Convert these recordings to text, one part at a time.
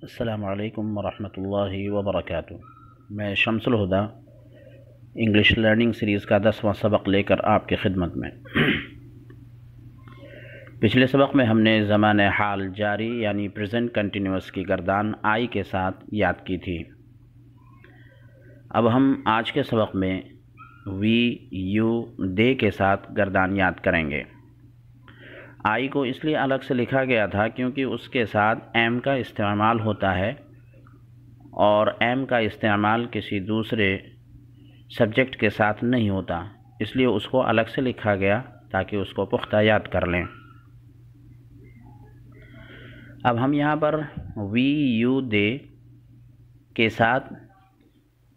अस्सलामु अलैकुम वरहमतुल्लाहि वबरकातुहू। मैं शम्सुल हुदा इंग्लिश लर्निंग सीरीज़ का 10वां सबक लेकर आपकी खिदमत में। पिछले सबक में हमने ज़माने हाल जारी यानी प्रेजेंट कंटिन्यूअस की गर्दान आई के साथ याद की थी। अब हम आज के सबक में वी, यू, दे के साथ गर्दान याद करेंगे। आई को इसलिए अलग से लिखा गया था क्योंकि उसके साथ एम का इस्तेमाल होता है और एम का इस्तेमाल किसी दूसरे सब्जेक्ट के साथ नहीं होता, इसलिए उसको अलग से लिखा गया ताकि उसको पुख्ता याद कर लें। अब हम यहाँ पर वी, यू, दे के साथ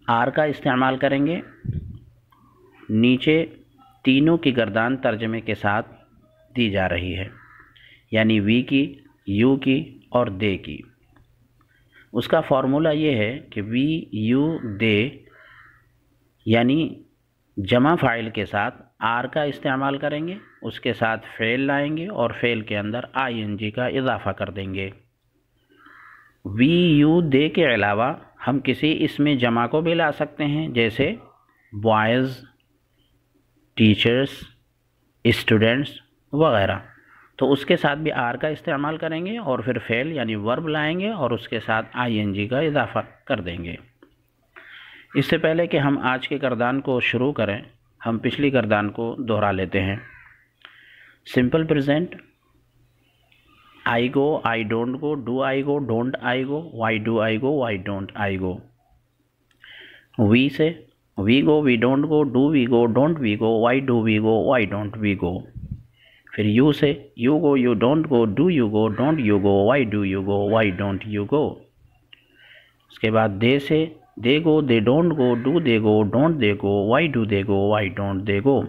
आर का इस्तेमाल करेंगे। नीचे तीनों की गर्दान तर्जमे के साथ दी जा रही है, यानी वी की, यू की और दे की। उसका फार्मूला ये है कि वी, यू, दे यानी जमा फ़ाइल के साथ आर का इस्तेमाल करेंगे, उसके साथ फ़ेल लाएंगे और फ़ेल के अंदर आईएनजी का इजाफ़ा कर देंगे। वी, यू, दे के अलावा हम किसी इसमें जमा को भी ला सकते हैं, जैसे बॉयज़, टीचर्स, स्टूडेंट्स वगैरह। तो उसके साथ भी आर का इस्तेमाल करेंगे और फिर फ़ेल यानी वर्ब लाएंगे और उसके साथ आईएनजी का इजाफ़ा कर देंगे। इससे पहले कि हम आज के गर्दान को शुरू करें, हम पिछली गर्दान को दोहरा लेते हैं। Simple present, I go, I don't go, do I go, don't I go, why do I go, why don't I go. We say we go, we don't go, do we go, don't we go, why do we go, why don't we go. फिर you say you go, you don't go, do you go, don't you go, why do you go, why don't you go. उसके बाद दे say they go, they don't go, do they go, don't they go, why do they go, why don't they go.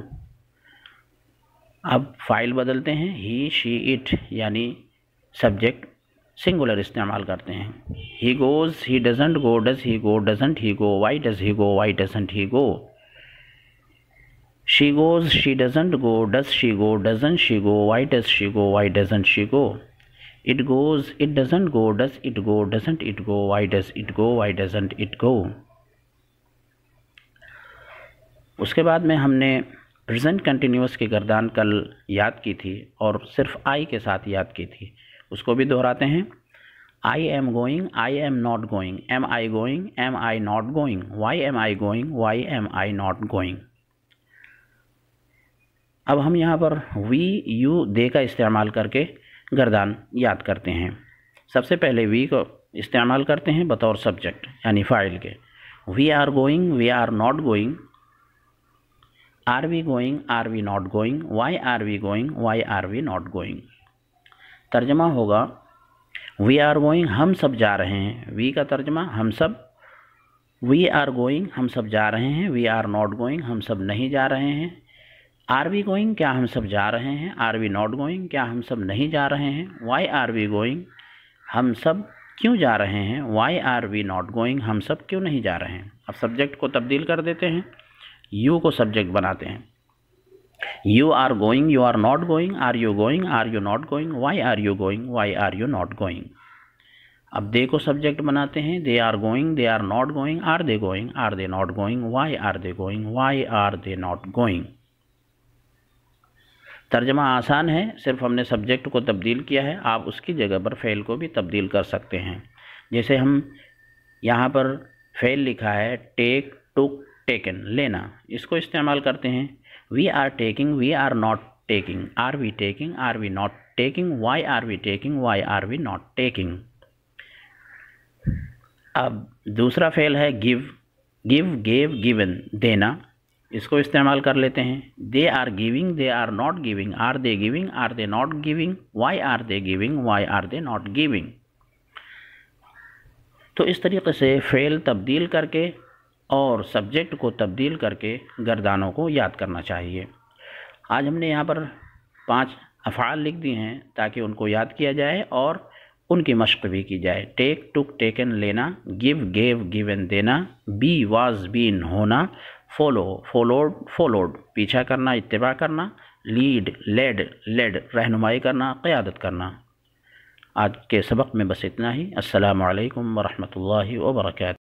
अब file बदलते हैं, he, she, it यानी subject singular इस्तेमाल करते हैं। He goes, he doesn't go, does he go, doesn't he go, why does he go, why doesn't he go. She goes, she doesn't go, does she go, doesn't she go, why does she go, why doesn't she go. It goes, it doesn't go, does it go, doesn't it go, why does it go, why doesn't it go. उसके बाद में हमने present continuous की गर्दान कल याद की थी और सिर्फ आई के साथ याद की थी। उसको भी दोहराते हैं। I am going, I am not going, am I going, am I not going, why am I going, why am I not going. अब हम यहाँ पर वी, यू, दे का इस्तेमाल करके गर्दान याद करते हैं। सबसे पहले वी को इस्तेमाल करते हैं बतौर सब्जेक्ट यानी फ़ाइल के। We are going, we are not going, are we going, are we not going, why are we going, why are we not going. तर्जमा होगा वी आर गोइंग, हम सब जा रहे हैं। वी का तर्जमा हम सब। वी आर गोइंग, हम सब जा रहे हैं। वी आर नॉट गोइंग, हम सब नहीं जा रहे हैं। आर वी गोइंग, क्या हम सब जा रहे हैं। आर वी नॉट गोइंग, क्या हम सब नहीं जा रहे हैं। वाई आर वी गोइंग, हम सब क्यों जा रहे हैं। Why are we not going, हम सब क्यों नहीं जा रहे हैं। अब सब्जेक्ट को तब्दील कर देते हैं, यू को सब्जेक्ट बनाते हैं। You are going, you are not going, are you going, are you not going, why are you going, why are you not going. अब दे को सब्जेक्ट बनाते हैं। They are going, they are not going, are they going, are they not going, why are they going, why are they not going. तर्जमा आसान है, सिर्फ हमने subject को तब्दील किया है। आप उसकी जगह पर फ़ेल को भी तब्दील कर सकते हैं। जैसे हम यहाँ पर फ़ेल लिखा है टेक, टुक, टेकन, लेना, इसको इस्तेमाल करते हैं। We are taking, we are not taking, are we taking, are we not taking, why are we taking, why are we not taking. अब दूसरा फ़ेल है गिव, गिव, गेव, गिवन, देना, इसको इस्तेमाल कर लेते हैं। They are giving, they are not giving, are they giving, are they not giving, why are they giving, why are they not giving. तो इस तरीके से फ़ेल तब्दील करके और सब्जेक्ट को तब्दील करके गर्दानों को याद करना चाहिए। आज हमने यहाँ पर 5 अफ़आल लिख दिए हैं ताकि उनको याद किया जाए और उनकी मश्क भी की जाए। टेक, टुक, टेकन, लेना, गिव, गेव, गिवन, देना, बी, वाज, बीन, होना, फॉलो, फॉलोड, फॉलोड, पीछा करना, इत्तिबा करना, लीड, लेड, लेड, रहनुमाई करना, क़यादत करना। आज के सबक में बस इतना ही। अस्सलामु अलैकुम वरहमतुल्लाहि वबरकातुहू।